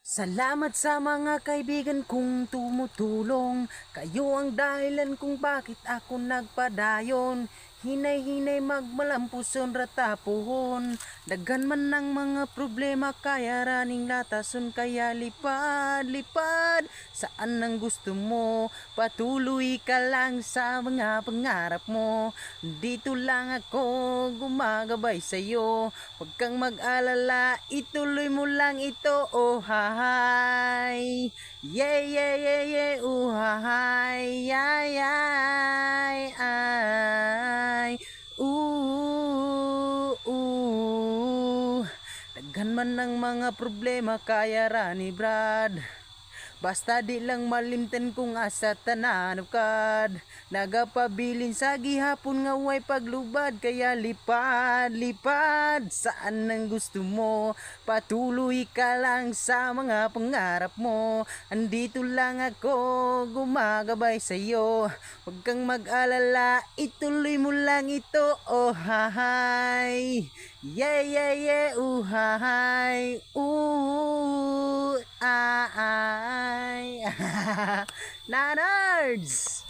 Salamat sa mga kaibigan kong tumutulong. Kayo ang dahilan kung bakit ako nagpadayon. Hinay-hinay magmalampuson ratapuhon. Daghan man ng mga problema kaya raning latason. Kaya lipad-lipad saan ang gusto mo. Patuloy ka lang sa mga pangarap mo. Dito lang ako gumagabay sa'yo. Huwag kang mag-alala, ituloy mo lang ito, oh hahay. Yeah, yeah, yeah, yeah, oh hahay. Ay, ay, ay. Daghan man ng mga problema kaya rani brad. Basta di lang malimtan kung asa tananapkad. Nagapabilin sa gihapon nga way paglubad. Kaya lipad-lipad saan ang gusto mo. Patuloy ka lang sa mga pangarap mo. Andito lang ako gumagabay sa'yo. Huwag kang mag-alala, ituloy mo lang ito, oh hahay. Yeah, yeah, yeah, oh hahay. Ay. Na nerds!